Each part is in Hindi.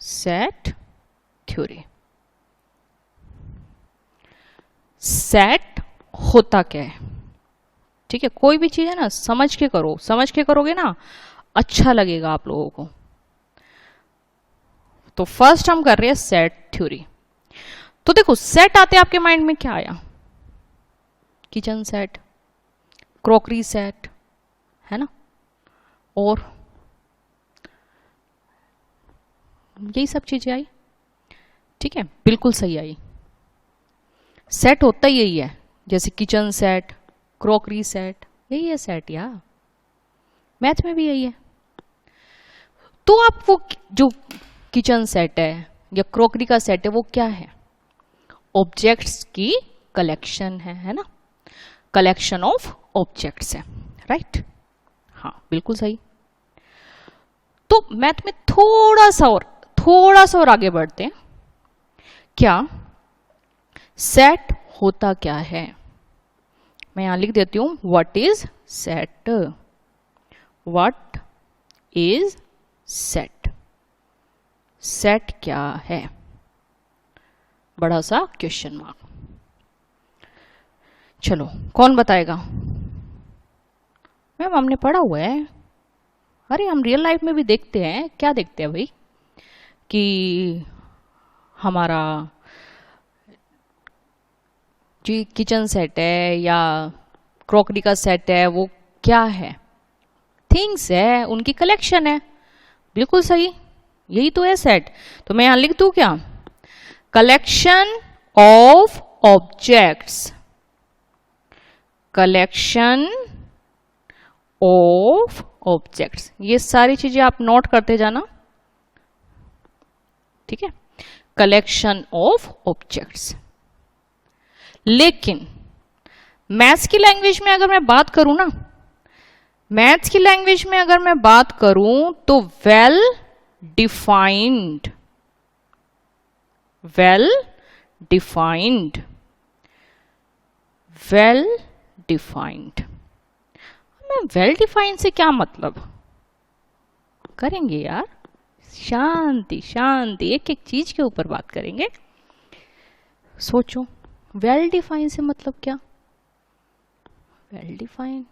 Set theory. सेट होता क्या है? ठीक है, कोई भी चीज है ना समझ के करो, समझ के करोगे ना अच्छा लगेगा आप लोगों को। तो फर्स्ट हम कर रहे हैं सेट थ्योरी। तो देखो सेट आते आपके माइंड में क्या आया? किचन सेट, क्रॉकरी सेट, है ना, और यही सब चीजें आई। ठीक है, बिल्कुल सही आई। सेट होता ही यही है, जैसे किचन सेट, क्रॉकरी सेट, यही है सेट यार। मैथ में भी यही है। तो आप वो जो किचन सेट है या क्रॉकरी का सेट है वो क्या है? ऑब्जेक्ट्स की कलेक्शन है ना, कलेक्शन ऑफ ऑब्जेक्ट्स है, राइट? हाँ बिल्कुल सही। तो मैथ में थोड़ा सा और आगे बढ़ते हैं। क्या सेट होता क्या है? मैं यहां लिख देती हूं, what is set? What is set? Set क्या है? बड़ा सा क्वेश्चन मार्क। चलो कौन बताएगा? मैम हमने पढ़ा हुआ है। अरे हम रियल लाइफ में भी देखते हैं। क्या देखते हैं भाई? कि हमारा जो किचन सेट है या क्रॉकरी का सेट है वो क्या है? थिंग्स है, उनकी कलेक्शन है। बिल्कुल सही, यही तो है सेट। तो मैं यहां लिख दूं क्या? Collection of objects, collection of objects. ये सारी चीजें आप नोट करते जाना, ठीक है? Collection of objects. लेकिन मैथ्स की लैंग्वेज में अगर मैं बात करूं ना, मैथ्स की लैंग्वेज में अगर मैं बात करूं तो well defined, well defined, well defined. मैं वेल डिफाइंड से क्या मतलब करेंगे यार? शांति शांति, एक एक चीज के ऊपर बात करेंगे। सोचो वेल डिफाइन से मतलब क्या? Well define,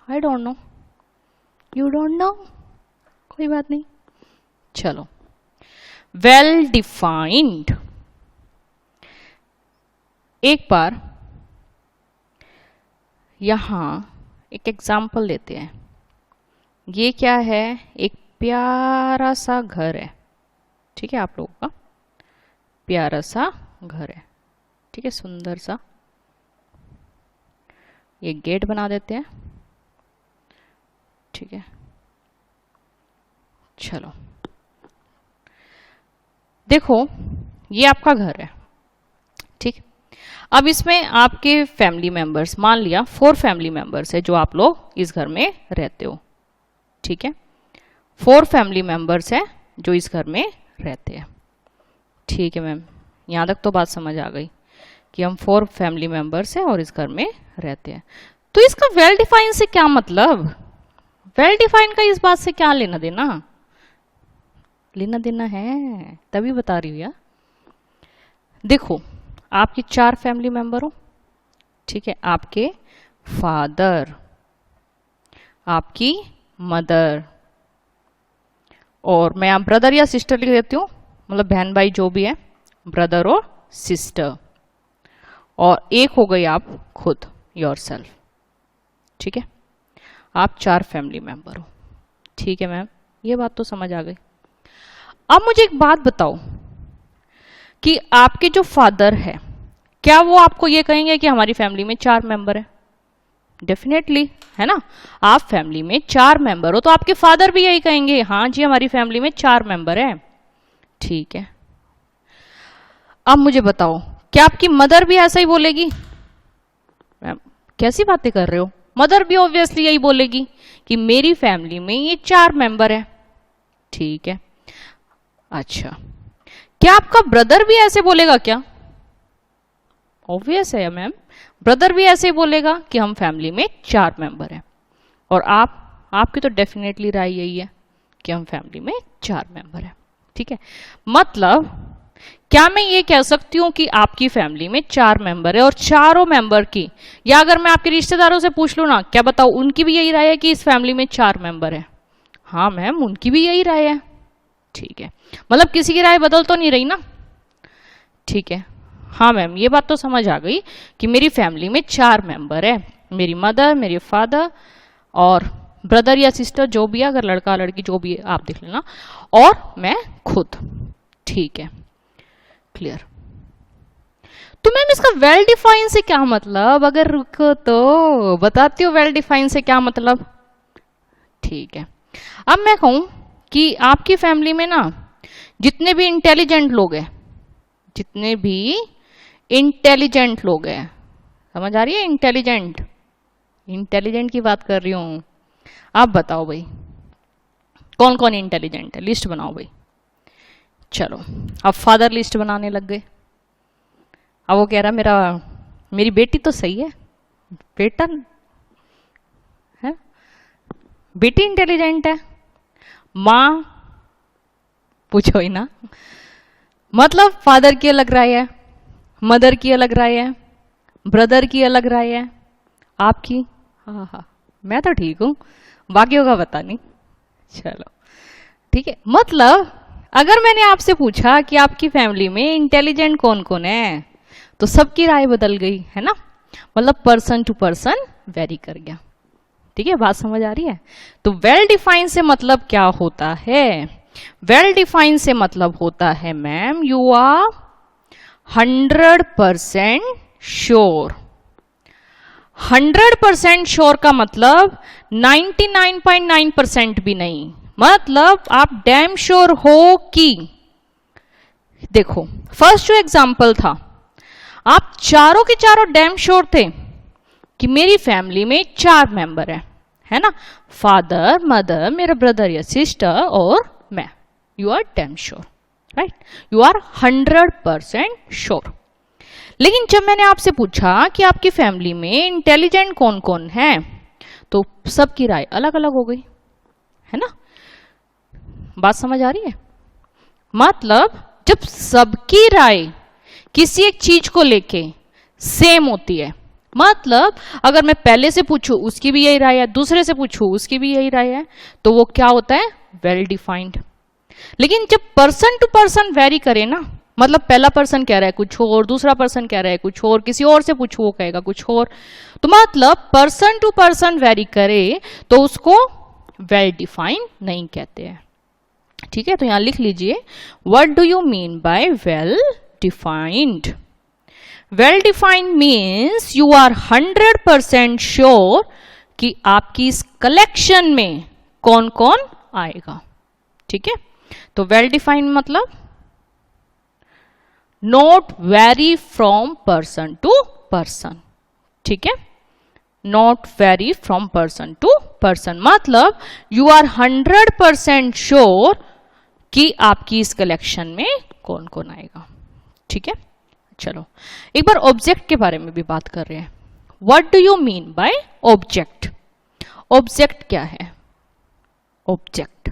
I don't know, you don't know, कोई बात नहीं। चलो वेल डिफाइंड, एक बार यहां एक एग्जाम्पल लेते हैं। ये क्या है? एक प्यारा सा घर है, ठीक है, आप लोगों का प्यारा सा घर है, ठीक है, सुंदर सा। ये गेट बना देते हैं, ठीक है। चलो देखो ये आपका घर है, ठीक। अब इसमें आपके फैमिली मेंबर्स, मान लिया 4 फैमिली मेंबर्स है जो आप लोग इस घर में रहते हो, ठीक है। 4 फैमिली मेंबर्स है जो इस घर में रहते हैं, ठीक है मैम। यहाँ तक तो बात समझ आ गई कि हम 4 फैमिली मेंबर्स हैं और इस घर में रहते हैं। तो इसका वेल डिफाइन से क्या मतलब? वेल डिफाइन का इस बात से क्या लेना देना? लेना देना है, तभी बता रही हूँ यार। देखो आपके 4 फैमिली मेंबर हो, ठीक है। आपके फादर, आपकी मदर, और मैं आप ब्रदर या सिस्टर लिख देती हूँ, मतलब बहन भाई जो भी है, ब्रदर और सिस्टर, और एक हो गई आप खुद, योरसेल्फ, ठीक है। आप 4 फैमिली मेंबर हो, ठीक है मैम, ये बात तो समझ आ गई। अब मुझे एक बात बताओ कि आपके जो फादर है, क्या वो आपको ये कहेंगे कि हमारी फैमिली में 4 मेंबर है? डेफिनेटली, है ना। आप फैमिली में 4 मेंबर हो तो आपके फादर भी यही कहेंगे, हाँ जी हमारी फैमिली में 4 मेंबर है, ठीक है। अब मुझे बताओ क्या आपकी मदर भी ऐसा ही बोलेगी? मैम कैसी बातें कर रहे हो? मदर भी ऑब्वियसली यही बोलेगी कि मेरी फैमिली में ये 4 मेंबर है, ठीक है। अच्छा, क्या आपका ब्रदर भी ऐसे बोलेगा क्या? ऑब्वियस है मैम, ब्रदर भी ऐसे ही बोलेगा कि हम फैमिली में 4 मेंबर हैं। और आपकी तो डेफिनेटली राय यही है कि हम फैमिली में 4 मेंबर हैं, ठीक है, मतलब क्या मैं ये कह सकती हूं कि आपकी फैमिली में 4 मेंबर है और चारों मेंबर की, या अगर मैं आपके रिश्तेदारों से पूछ लूं ना, क्या बताओ उनकी भी यही राय है कि इस फैमिली में 4 मेंबर है? हाँ मैम, उनकी भी यही राय है। ठीक है, मतलब किसी की राय बदल तो नहीं रही ना? ठीक है, हाँ मैम ये बात तो समझ आ गई कि मेरी फैमिली में 4 मेंबर है, मेरी मदर, मेरे फादर और ब्रदर या सिस्टर जो भी है, अगर लड़का लड़की जो भी है आप देख लेना, और मैं खुद। ठीक है, क्लियर। तो मैम इसका वेल डिफाइन से क्या मतलब? अगर रुको तो बताती हूँ वेल डिफाइन से क्या मतलब। ठीक है, अब मैं कहूं कि आपकी फैमिली में ना जितने भी इंटेलिजेंट लोग हैं, जितने भी इंटेलिजेंट लोग हैं, समझ आ रही है? इंटेलिजेंट, इंटेलिजेंट की बात कर रही हूं। आप बताओ भाई कौन कौन इंटेलिजेंट है, लिस्ट बनाओ भाई। चलो, अब फादर लिस्ट बनाने लग गए। अब वो कह रहा मेरी बेटी तो सही है, बेटा है, बेटी इंटेलिजेंट है, माँ पूछो ही ना। मतलब फादर की अलग राय है, मदर की अलग राय है, ब्रदर की अलग राय है, आपकी? हाँ हाँ, मैं तो ठीक हूं, बाकियों का पता नहीं। चलो ठीक है, मतलब अगर मैंने आपसे पूछा कि आपकी फैमिली में इंटेलिजेंट कौन कौन है, तो सबकी राय बदल गई है ना, मतलब पर्सन टू पर्सन वेरी कर गया। ठीक है, बात समझ आ रही है? तो वेल डिफाइन से मतलब क्या होता है? वेल डिफाइन से मतलब होता है ma'am, you are 100% sure. 100% sure का मतलब 99.9% भी नहीं, मतलब आप डैम श्योर हो कि, देखो फर्स्ट जो एग्जांपल था, आप चारों के चारों डैम श्योर थे कि मेरी फैमिली में 4 मेंबर है ना, फादर, मदर, मेरा ब्रदर या सिस्टर और मैं। You are damn sure, right? You are 100% sure. लेकिन जब मैंने आपसे पूछा कि आपकी फैमिली में इंटेलिजेंट कौन कौन है, तो सबकी राय अलग अलग हो गई, है ना? बात समझ आ रही है? मतलब जब सबकी राय किसी एक चीज को लेके सेम होती है, मतलब अगर मैं पहले से पूछूं उसकी भी यही राय है, दूसरे से पूछूं उसकी भी यही राय है, तो वो क्या होता है? Well defined. लेकिन जब पर्सन टू पर्सन वेरी करे ना, मतलब पहला पर्सन कह रहा है कुछ और, दूसरा पर्सन कह रहा है कुछ और, किसी और से पूछो वो कहेगा कुछ और, तो मतलब पर्सन टू पर्सन वेरी करे तो उसको वेल डिफाइंड नहीं कहते हैं। ठीक है, तो यहां लिख लीजिए, what do you mean by well defined? Well defined means you are 100% sure कि आपकी इस कलेक्शन में कौन कौन आएगा। ठीक है, तो वेल डिफाइंड मतलब not vary from person to person. ठीक है, not vary from person to person, मतलब यू आर 100% श्योर कि आपकी इस कलेक्शन में कौन कौन आएगा। ठीक है, चलो एक बार ऑब्जेक्ट के बारे में भी बात कर रहे हैं। What do you mean by object? Object क्या है? ऑब्जेक्ट,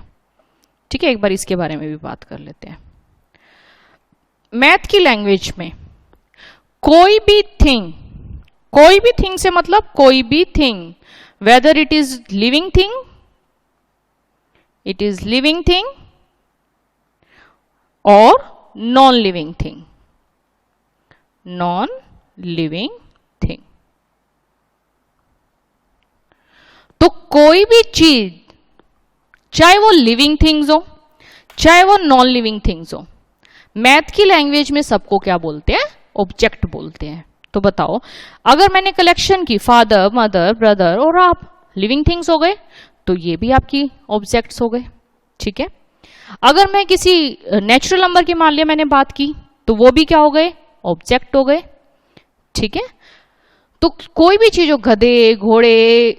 ठीक है, एक बार इसके बारे में भी बात कर लेते हैं। मैथ की लैंग्वेज में कोई भी थिंग से मतलब कोई भी thing, whether it is living thing और नॉन लिविंग थिंग, तो कोई भी चीज, चाहे वो लिविंग थिंग्स हो चाहे वो नॉन लिविंग थिंग्स हो, मैथ की लैंग्वेज में सबको क्या बोलते हैं? ऑब्जेक्ट बोलते हैं। तो बताओ, अगर मैंने कलेक्शन की फादर, मदर, ब्रदर और आप, लिविंग थिंग्स हो गए, तो ये भी आपकी ऑब्जेक्ट्स हो गए। ठीक है, अगर मैं किसी नेचुरल नंबर के मान लिया मैंने बात की, तो वो भी क्या हो गए? ऑब्जेक्ट हो गए। ठीक है, तो कोई भी चीज हो, गधे, घोड़े,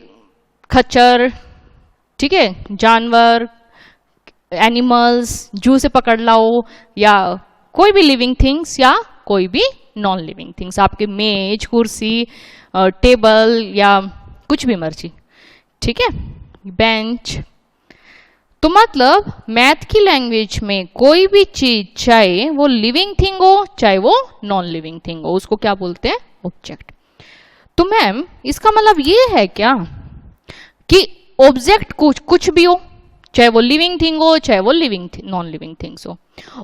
खच्चर, ठीक है, जानवर, एनिमल्स, जू से पकड़ लाओ, या कोई भी लिविंग थिंग्स या कोई भी नॉन लिविंग थिंग्स, आपके मेज, कुर्सी, टेबल या कुछ भी मर्जी। ठीक है, बेंच, तो मतलब मैथ की लैंग्वेज में कोई भी चीज, चाहे वो लिविंग थिंग हो चाहे वो नॉन लिविंग थिंग हो, उसको क्या बोलते हैं? ऑब्जेक्ट। तो मैम इसका मतलब ये है क्या कि ऑब्जेक्ट कुछ भी हो, चाहे वो लिविंग थिंग हो चाहे वो नॉन लिविंग थिंग्स हो,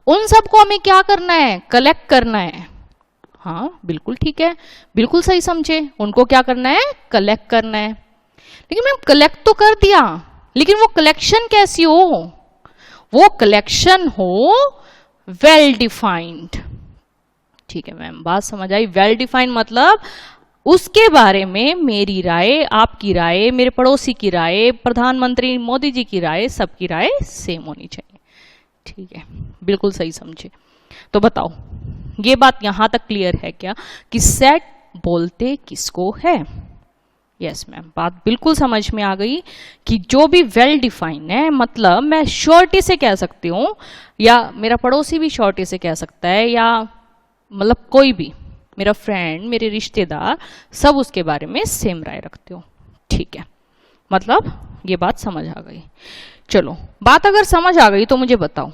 उन सबको हमें क्या करना है? कलेक्ट करना है। हाँ बिल्कुल ठीक है, बिल्कुल सही समझे, उनको क्या करना है? कलेक्ट करना है। लेकिन मैम कलेक्ट तो कर दिया, लेकिन वो कलेक्शन कैसी हो? वो कलेक्शन हो वेल डिफाइंड। ठीक है मैम, बात समझ आई। वेल डिफाइंड मतलब उसके बारे में मेरी राय, आपकी राय, मेरे पड़ोसी की राय, प्रधानमंत्री मोदी जी की राय, सबकी राय सेम होनी चाहिए। ठीक है, बिल्कुल सही समझे। तो बताओ ये बात यहां तक क्लियर है क्या कि सेट बोलते किसको है? यस मैम, बात बिल्कुल समझ में आ गई कि जो भी वेल डिफाइंड है, मतलब मैं श्योरिटी से कह सकती हूं, या मेरा पड़ोसी भी श्योरिटी से कह सकता है, या मतलब कोई भी मेरा फ्रेंड, मेरे रिश्तेदार, सब उसके बारे में सेम राय रखते हो। ठीक है, मतलब ये बात समझ आ गई। चलो, बात अगर समझ आ गई तो मुझे बताओ,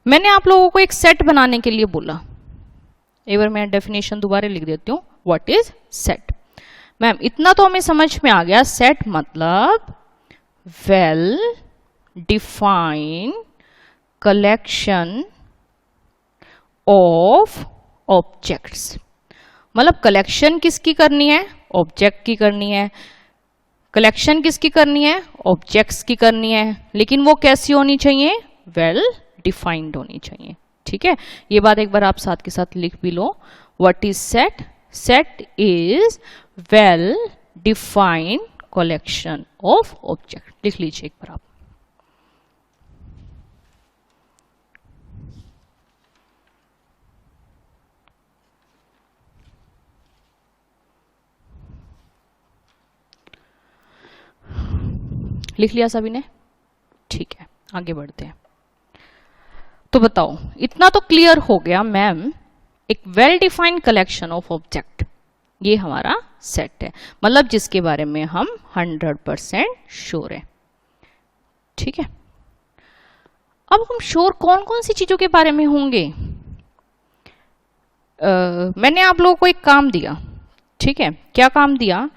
मैंने आप लोगों को एक सेट बनाने के लिए बोला, एक बार मैं डेफिनेशन दोबारा लिख देती हूं। What is set? मैम इतना तो हमें समझ में आ गया, सेट मतलब well defined collection of objects. मतलब कलेक्शन किसकी करनी है? ऑब्जेक्ट की करनी है। कलेक्शन किसकी करनी है? ऑब्जेक्ट्स की करनी है। लेकिन वो कैसी होनी चाहिए? वेल डिफाइंड होनी चाहिए। ठीक है, ये बात एक बार आप साथ के साथ लिख भी लो। What is set? Set is well defined collection of object. लिख लीजिए एक बार आप। लिख लिया सभी ने? ठीक है, आगे बढ़ते हैं। तो बताओ, इतना तो क्लियर हो गया मैम, एक well defined collection of object, ये हमारा सेट है, मतलब जिसके बारे में हम 100% श्योर है। ठीक है, अब हम श्योर कौन कौन सी चीजों के बारे में होंगे? मैंने आप लोगों को एक काम दिया। ठीक है, क्या काम दिया?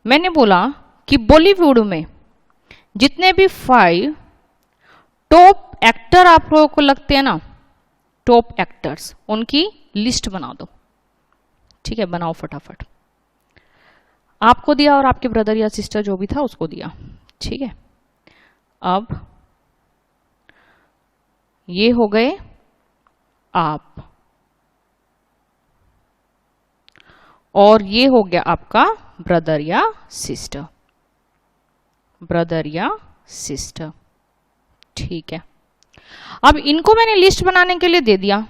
मैंने बोला कि बॉलीवुड में जितने भी 5 टॉप एक्टर आप लोगों को लगते हैं ना, टॉप एक्टर्स, उनकी लिस्ट बना दो। ठीक है, बनाओ फटाफट। आपको दिया और आपके ब्रदर या सिस्टर जो भी था उसको दिया। ठीक है, अब ये हो गए आप, और ये हो गया आपका ब्रदर या सिस्टर, ब्रदर या सिस्टर। ठीक है, अब इनको मैंने लिस्ट बनाने के लिए दे दिया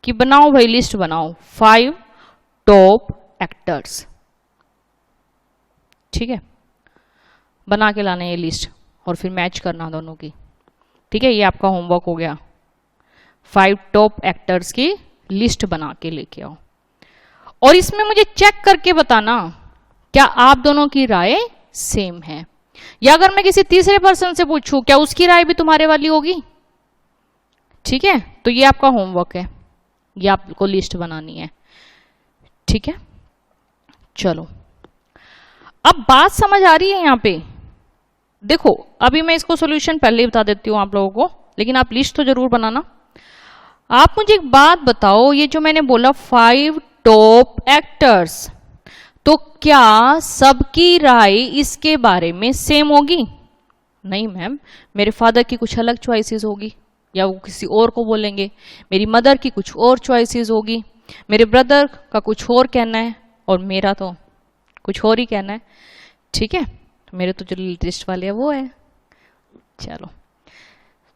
कि बनाओ भाई, लिस्ट बनाओ 5 टॉप एक्टर्स। ठीक है, बना के लाना ये लिस्ट और फिर मैच करना दोनों की। ठीक है, ये आपका होमवर्क हो गया। 5 टॉप एक्टर्स की लिस्ट बना के लेके आओ, और इसमें मुझे चेक करके बताना क्या आप दोनों की राय सेम है, या अगर मैं किसी तीसरे पर्सन से पूछूं क्या उसकी राय भी तुम्हारे वाली होगी? ठीक है, तो ये आपका होमवर्क है, ये आपको लिस्ट बनानी है। ठीक है, चलो, अब बात समझ आ रही है यहां पे? देखो, अभी मैं इसको सॉल्यूशन पहले ही बता देती हूं आप लोगों को, लेकिन आप लिस्ट तो जरूर बनाना। आप मुझे एक बात बताओ, ये जो मैंने बोला 5 टॉप एक्टर्स, तो क्या सबकी राय इसके बारे में सेम होगी? नहीं मैम, मेरे फादर की कुछ अलग चॉइसेस होगी, या वो किसी और को बोलेंगे, मेरी मदर की कुछ और चॉइसेस होगी, मेरे ब्रदर का कुछ और कहना है, और मेरा तो कुछ और ही कहना है। ठीक है, तो मेरे तो जो लिस्ट वाले है वो है। चलो,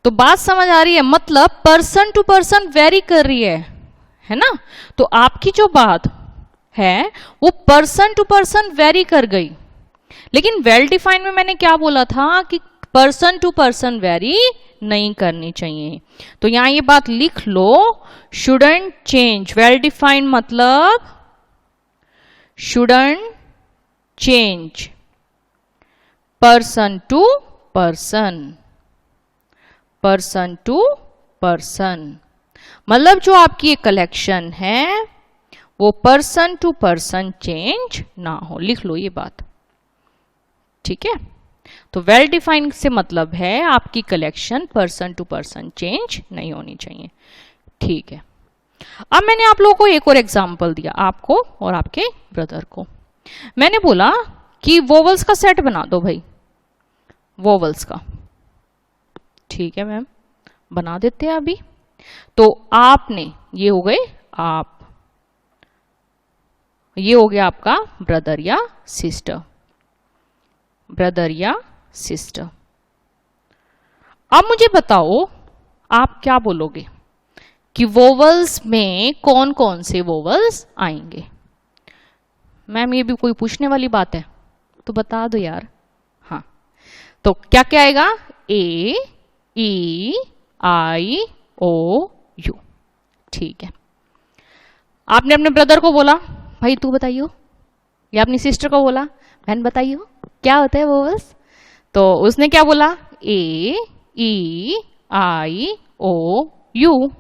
तो बात समझ आ रही है? मतलब पर्सन टू पर्सन वेरी कर रही है ना? तो आपकी जो बात है वो पर्सन टू पर्सन वेरी कर गई, लेकिन वेल डिफाइंड में मैंने क्या बोला था कि पर्सन टू पर्सन वेरी नहीं करनी चाहिए। तो यहां ये बात लिख लो, शुडंट चेंज। वेल डिफाइंड मतलब shouldn't change, person to person, person to person। मतलब जो आपकी कलेक्शन है वो पर्सन टू पर्सन चेंज ना हो। लिख लो ये बात, ठीक है। तो वेल डिफाइंड से मतलब है आपकी collection person to person change नहीं होनी चाहिए, ठीक है। अब मैंने आप लोगों को एक और एग्जांपल दिया, आपको और आपके ब्रदर को। मैंने बोला कि वोवल्स का सेट बना दो भाई, वोवल्स का, ठीक है मैम, बना देते हैं अभी। तो आपने, ये हो गए आप, ये हो गया आपका ब्रदर या सिस्टर, ब्रदर या सिस्टर। अब मुझे बताओ आप क्या बोलोगे कि वोवल्स में कौन कौन से वोवल्स आएंगे। मैम ये भी कोई पूछने वाली बात है तो बता दो यार। हाँ, तो क्या क्या आएगा, ए, ई, आई, ओ, यू, ठीक है। आपने अपने ब्रदर को बोला भाई तू बताइयो, या अपनी सिस्टर को बोला बहन बताइयो क्या होता है वोवल्स, तो उसने क्या बोला, ए, ई, आई, ओ, यू।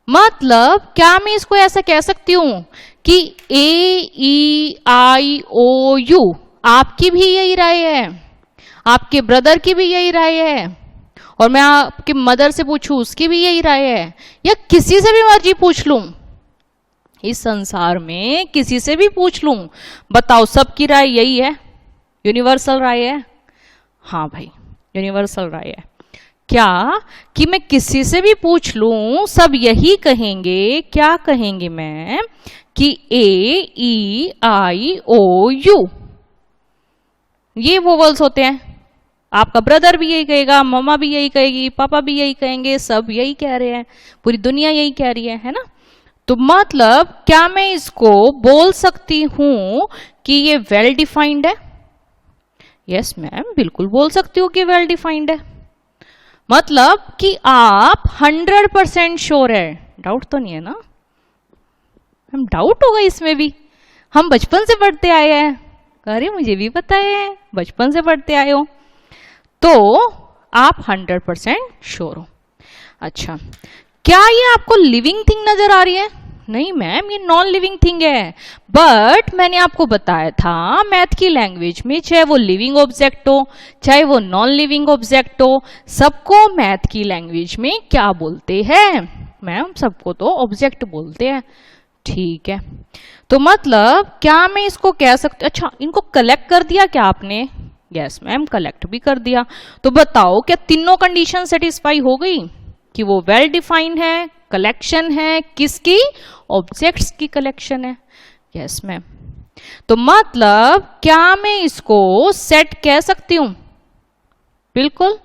मतलब क्या मैं इसको ऐसा कह सकती हूं कि ए, ई, आई, ओ, यू आपकी भी यही राय है, आपके ब्रदर की भी यही राय है, और मैं आपकी मदर से पूछूं उसकी भी यही राय है, या किसी से भी मर्जी पूछ लूं, इस संसार में किसी से भी पूछ लूं, बताओ सबकी राय यही है, यूनिवर्सल राय है। हाँ भाई यूनिवर्सल राय है। क्या कि मैं किसी से भी पूछ लूं सब यही कहेंगे, क्या कहेंगे मैम, कि ए, ई, आई, ओ, यू ये वोवल्स होते हैं। आपका ब्रदर भी यही कहेगा, मम्मा भी यही कहेगी, पापा भी यही कहेंगे, सब यही कह रहे हैं, पूरी दुनिया यही कह रही है ना। तो मतलब क्या मैं इसको बोल सकती हूं कि ये वेल डिफाइंड है? यस मैम बिल्कुल बोल सकती हूँ कि वेल डिफाइंड है। मतलब कि आप 100% श्योर है, डाउट तो नहीं है ना। हम डाउट होगा इसमें भी, हम बचपन से पढ़ते आए हैं, अरे मुझे भी पता है बचपन से पढ़ते आए हो, तो आप 100% श्योर हो। अच्छा, क्या ये आपको लिविंग थिंग नजर आ रही है? नहीं मैम ये नॉन लिविंग थिंग है, बट मैंने आपको बताया था मैथ की लैंग्वेज में चाहे वो लिविंग ऑब्जेक्ट हो चाहे वो नॉन लिविंग ऑब्जेक्ट हो, सबको मैथ की लैंग्वेज में क्या बोलते हैं मैम? सबको तो ऑब्जेक्ट बोलते हैं, ठीक है। तो मतलब क्या मैं इसको कह सकती, अच्छा इनको कलेक्ट कर दिया क्या आपने? यस मैम कलेक्ट भी कर दिया। तो बताओ क्या तीनों कंडीशन सेटिस्फाई हो गई कि वो वेल डिफाइंड है, कलेक्शन है, किसकी? ऑब्जेक्ट्स की कलेक्शन है। Yes ma'am. तो मतलब क्या मैं इसको सेट कह सकती हूं? बिल्कुल,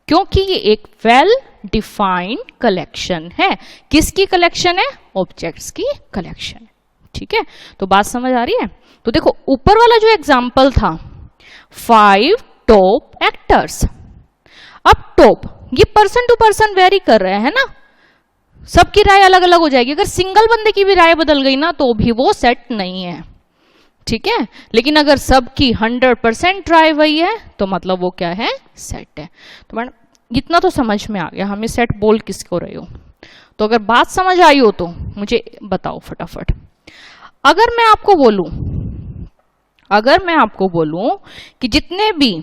क्योंकि ये एक वेल डिफाइंड कलेक्शन है। किसकी कलेक्शन है? ऑब्जेक्ट्स की कलेक्शन है, ठीक है। तो बात समझ आ रही है? तो देखो ऊपर वाला जो एग्जाम्पल था 5 टॉप एक्टर्स, अब टॉप ये पर्सन टू पर्सन वेरी कर रहे हैं ना, सबकी राय अलग अलग हो जाएगी। अगर सिंगल बंदे की भी राय बदल गई ना तो भी वो सेट नहीं है, ठीक है। लेकिन अगर सबकी 100% राय वही है तो मतलब वो क्या है? सेट है। तो मैडम इतना तो समझ में आ गया, हमें सेट बोल किसको रहे हो। तो अगर बात समझ आई हो तो मुझे बताओ फटाफट। अगर मैं आपको बोलूं कि जितने भी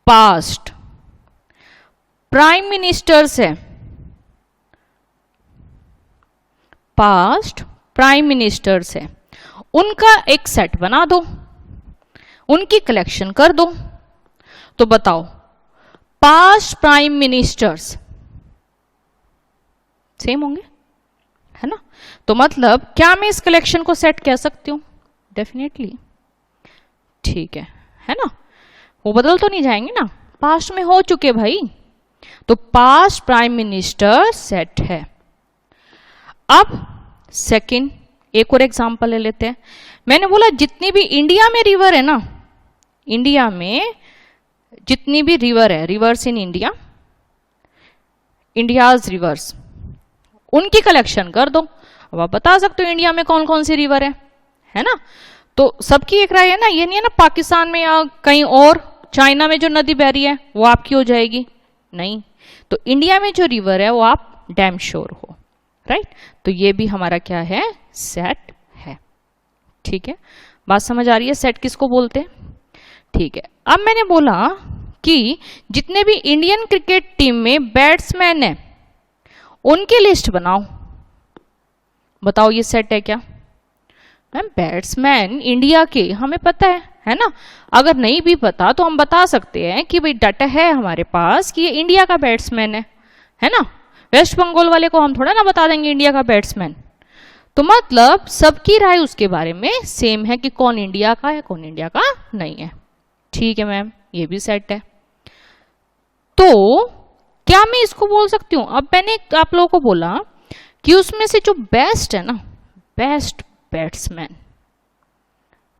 पास्ट प्राइम मिनिस्टर्स है, पास्ट प्राइम मिनिस्टर्स है, उनका एक सेट बना दो, उनकी कलेक्शन कर दो, तो बताओ पास्ट प्राइम मिनिस्टर्स सेम होंगे, है ना। तो मतलब क्या मैं इस कलेक्शन को सेट कह सकती हूं? डेफिनेटली, ठीक है ना। वो बदल तो नहीं जाएंगे ना, पास्ट में हो चुके भाई। तो पास्ट प्राइम मिनिस्टर सेट है। अब सेकंड एक और एग्जांपल ले लेते हैं। मैंने बोला जितनी भी इंडिया में रिवर है ना, इंडिया में जितनी भी रिवर है, reverse in India, India's reverse, उनकी कलेक्शन कर दो। अब आप बता सकते हो इंडिया में कौन कौन सी रिवर है है ना। तो सबकी एक राय है ना, ये नहीं है ना पाकिस्तान में या कहीं और चाइना में जो नदी बह रही है वो आपकी हो जाएगी, नहीं। तो इंडिया में जो रिवर है वो आप डैम श्योर हो, राइट। तो ये भी हमारा क्या है, सेट है। ठीक है, बात समझ आ रही है, सेट किसको बोलते हैं। ठीक है, अब मैंने बोला कि जितने भी इंडियन क्रिकेट टीम में बैट्समैन है उनकी लिस्ट बनाओ। बताओ ये सेट है क्या। मैम बैट्समैन इंडिया के हमें पता है ना। अगर नहीं भी पता तो हम बता सकते हैं कि भाई डाटा है हमारे पास कि ये इंडिया का बैट्समैन है ना। वेस्ट बंगाल वाले को हम थोड़ा ना बता देंगे इंडिया का बैट्समैन। तो मतलब सबकी राय उसके बारे में सेम है कि कौन इंडिया का है कौन इंडिया का नहीं है। ठीक है मैम, ये भी सेट है। तो क्या मैं इसको बोल सकती हूं, अब मैंने आप लोगों को बोला कि उसमें से जो बेस्ट है ना, बेस्ट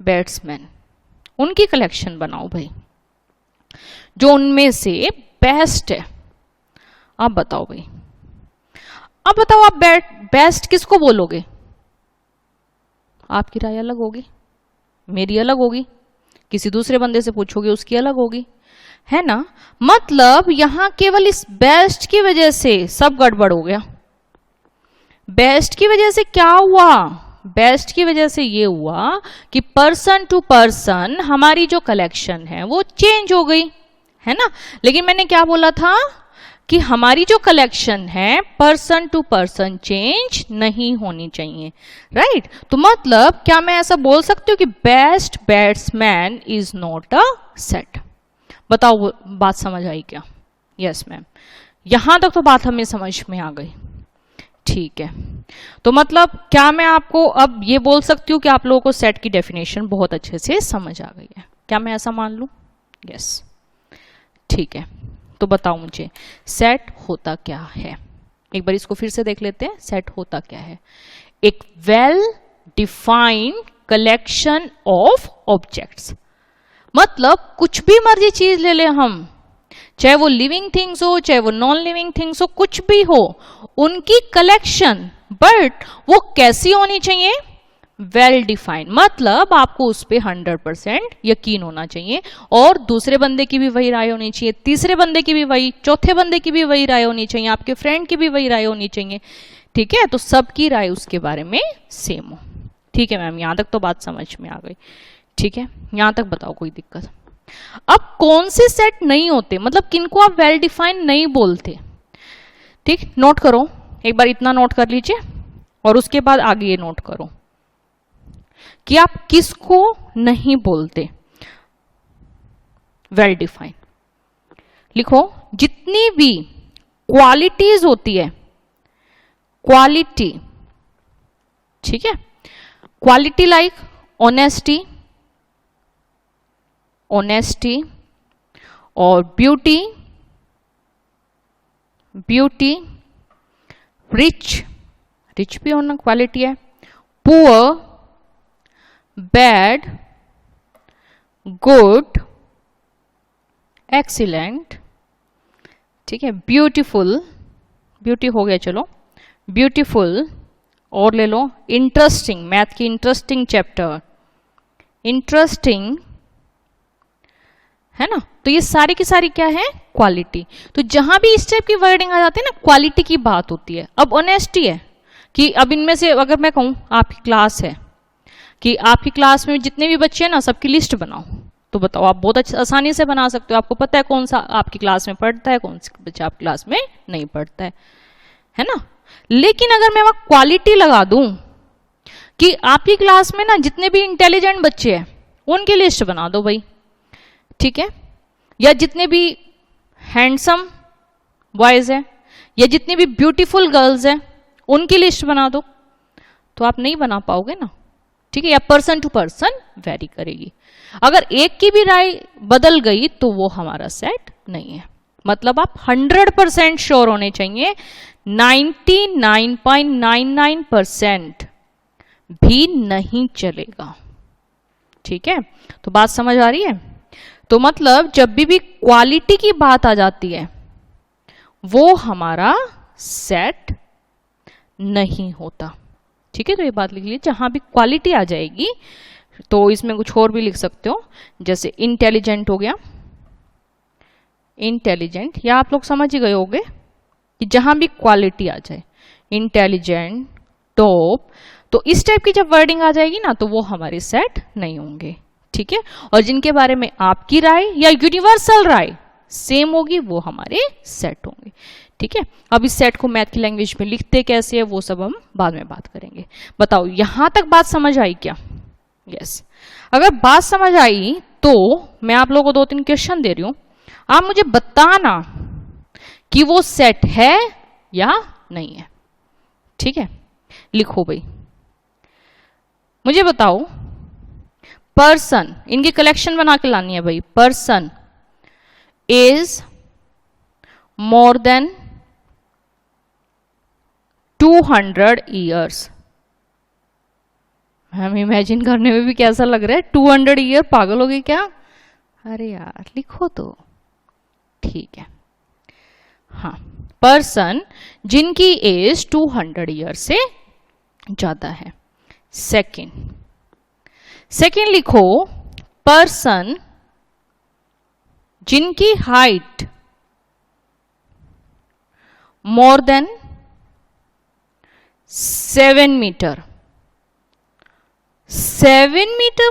बैट्समैन उनकी कलेक्शन बनाओ भाई, जो उनमें से बेस्ट है। आप बताओ भाई, अब बताओ आप बेस्ट किसको बोलोगे। आपकी राय अलग होगी, मेरी अलग होगी, किसी दूसरे बंदे से पूछोगे उसकी अलग होगी, है ना। मतलब यहां केवल इस बेस्ट की वजह से सब गड़बड़ हो गया। बेस्ट की वजह से क्या हुआ, बेस्ट की वजह से ये हुआ कि पर्सन टू पर्सन हमारी जो कलेक्शन है वो चेंज हो गई, है ना। लेकिन मैंने क्या बोला था कि हमारी जो कलेक्शन है पर्सन टू पर्सन चेंज नहीं होनी चाहिए, राइट। तो मतलब क्या मैं ऐसा बोल सकती हूँ कि best batsman is not a set. बताओ बात समझ आई क्या। यस मैम, यहां तक तो बात हमें समझ में आ गई। ठीक है, तो मतलब क्या मैं आपको अब ये बोल सकती हूँ कि आप लोगों को सेट की डेफिनेशन बहुत अच्छे से समझ आ गई है, क्या मैं ऐसा मान लूं। यस, ठीक है। तो बताओ मुझे सेट होता क्या है। एक बार इसको फिर से देख लेते हैं, सेट होता क्या है। एक well defined collection of objects. मतलब कुछ भी मर्जी चीज ले ले हम, चाहे वो लिविंग थिंग्स हो चाहे वो नॉन लिविंग थिंग्स हो, कुछ भी हो, उनकी कलेक्शन, बट वो कैसी होनी चाहिए, वेल डिफाइंड। मतलब आपको उस पर 100% यकीन होना चाहिए और दूसरे बंदे की भी वही राय होनी चाहिए, तीसरे बंदे की भी वही, चौथे बंदे की भी वही राय होनी चाहिए, आपके फ्रेंड की भी वही राय होनी चाहिए। ठीक है, तो सबकी राय उसके बारे में सेम हो। ठीक है मैम, यहां तक तो बात समझ में आ गई। ठीक है, यहां तक बताओ कोई दिक्कत। अब कौन से सेट नहीं होते, मतलब किनको आप वेल डिफाइंड नहीं बोलते। ठीक, नोट करो, एक बार इतना नोट कर लीजिए और उसके बाद आगे ये नोट करो कि आप किसको नहीं बोलते वेल डिफाइंड। लिखो, जितनी भी क्वालिटीज होती है, क्वालिटी, ठीक है, क्वालिटी लाइक ऑनेस्टी, ऑनेस्टी और ब्यूटी, ब्यूटी, रिच, रिच भी होना क्वालिटी है, पुअर, बैड, गुड, एक्सीलेंट, ठीक है, ब्यूटीफुल, ब्यूटी हो गया, चलो ब्यूटीफुल, और ले लो इंटरेस्टिंग, मैथ की इंटरेस्टिंग चैप्टर, इंटरेस्टिंग, है ना। तो ये सारी की सारी क्या है, क्वालिटी। तो जहां भी इस टाइप की वर्डिंग आ जाती है ना, क्वालिटी की बात होती है। अब ऑनेस्टी है कि अब इनमें से अगर मैं कहूं आपकी क्लास है कि आपकी क्लास में जितने भी बच्चे हैं ना सबकी लिस्ट बनाओ, तो बताओ आप बहुत आसानी से बना सकते हो। आपको पता है कौन सा आपकी क्लास में पढ़ता है, कौन सा बच्चा आपकी क्लास में नहीं पढ़ता है ना। लेकिन अगर मैं वहां क्वालिटी लगा दूं कि आपकी क्लास में ना जितने भी इंटेलिजेंट बच्चे हैं उनकी लिस्ट बना दो भाई, ठीक है, या जितने भी हैंडसम बॉयज हैं या जितनी भी ब्यूटीफुल गर्ल्स हैं उनकी लिस्ट बना दो, तो आप नहीं बना पाओगे ना, ठीक है। या पर्सन टू पर्सन वेरी करेगी। अगर एक की भी राय बदल गई तो वो हमारा सेट नहीं है। मतलब आप 100% श्योर होने चाहिए, 99.99% भी नहीं चलेगा, ठीक है। तो बात समझ आ रही है। तो मतलब जब भी क्वालिटी की बात आ जाती है वो हमारा सेट नहीं होता, ठीक है, तो ये बात लिख लीजिए, जहां भी क्वालिटी आ जाएगी तो इसमें कुछ और भी लिख सकते हो, जैसे इंटेलिजेंट हो गया, इंटेलिजेंट, या आप लोग समझ ही गए होंगे कि जहां भी क्वालिटी आ जाए, इंटेलिजेंट, टॉप, तो इस टाइप की जब वर्डिंग आ जाएगी ना तो वो हमारे सेट नहीं होंगे। ठीक है, और जिनके बारे में आपकी राय या यूनिवर्सल राय सेम होगी वो हमारे सेट होंगे। ठीक है, अब इस सेट को मैथ की लैंग्वेज में लिखते कैसे है वो सब हम बाद में बात करेंगे। बताओ यहां तक बात समझ आई क्या? यस, अगर बात समझ आई तो मैं आप लोगों को 2-3 क्वेश्चन दे रही हूं, आप मुझे बताना कि वो सेट है या नहीं है। ठीक है, लिखो भाई, मुझे बताओ पर्सन, इनकी कलेक्शन बना के लानी है भाई। Person is more than 200 years. हम इमेजिन करने में भी कैसा लग रहा है, 200 ईयर, पागल हो गई क्या? अरे यार लिखो तो, ठीक है। हाँ, पर्सन जिनकी एज 200 ईयर से ज्यादा है। सेकेंड लिखो, पर्सन जिनकी height more than 7 metre. 7 metre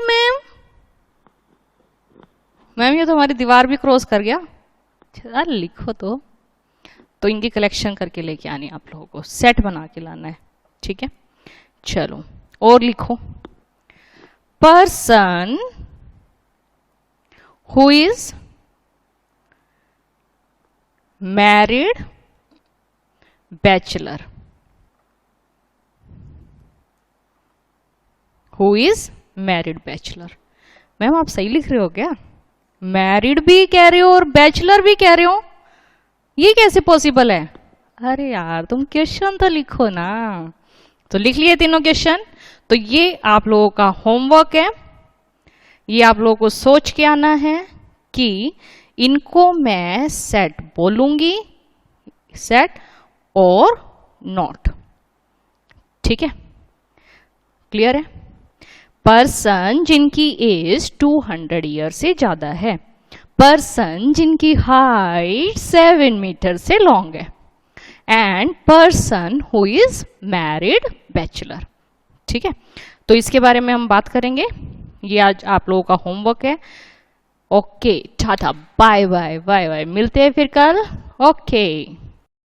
ma'am ये तो हमारी दीवार भी क्रॉस कर गया। अरे लिखो तो इनकी कलेक्शन करके लेके आनी है आप लोगों को, सेट बना के लाना है। ठीक है, चलो और लिखो, person who is married bachelor. Who is married bachelor. Ma'am आप सही लिख रहे हो क्या? मैरिड भी कह रहे हो और बैचलर भी कह रहे हो, ये कैसे पॉसिबल है? अरे यार तुम क्वेश्चन तो लिखो ना। तो लिख लिए तीनों क्वेश्चन, तो ये आप लोगों का होमवर्क है। ये आप लोगों को सोच के आना है कि इनको मैं सेट बोलूंगी, सेट और नॉट। ठीक है, क्लियर है? पर्सन जिनकी एज 200 ईयर से ज्यादा है, पर्सन जिनकी हाइट 7 मीटर से लॉन्ग है, and person who is married bachelor. ठीक है, तो इसके बारे में हम बात करेंगे, ये आज आप लोगों का होमवर्क है। Okay, tata, bye bye bye bye, मिलते हैं फिर कल। ओके।